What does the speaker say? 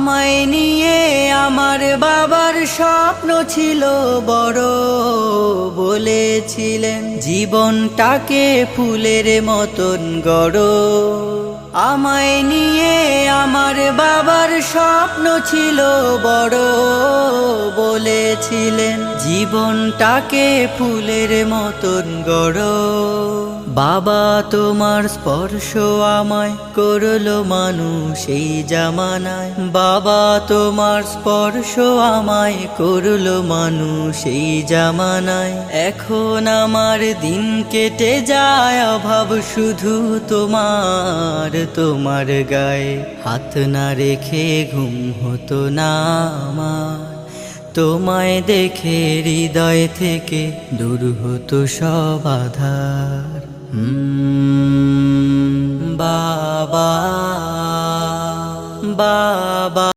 আমায় নিয়ে আমার বাবার স্বপ্ন ছিল বড়, বলেছিলেন জীবনটাকে ফুলের মতন গড়ো। আমায় নিয়ে আমার বাবার স্বপ্ন ছিল বড়, বলেছিলেন জীবনটাকে ফুলের মতন গড়ো। বাবা তোমার স্পর্শ আমায় করলো মানুষ এই জামানায়, বাবা তোমার স্পর্শ আমায় করলো মানুষ এই জামানায়। এখন আমার দিন কেটে যায় অভাব শুধু তোমার, তোমার গায়ে হাত না রেখে ঘুম হতো না আমার। তোমায় দেখে হৃদয় থেকে দূর হতো সব আধার। বাবা বাবা।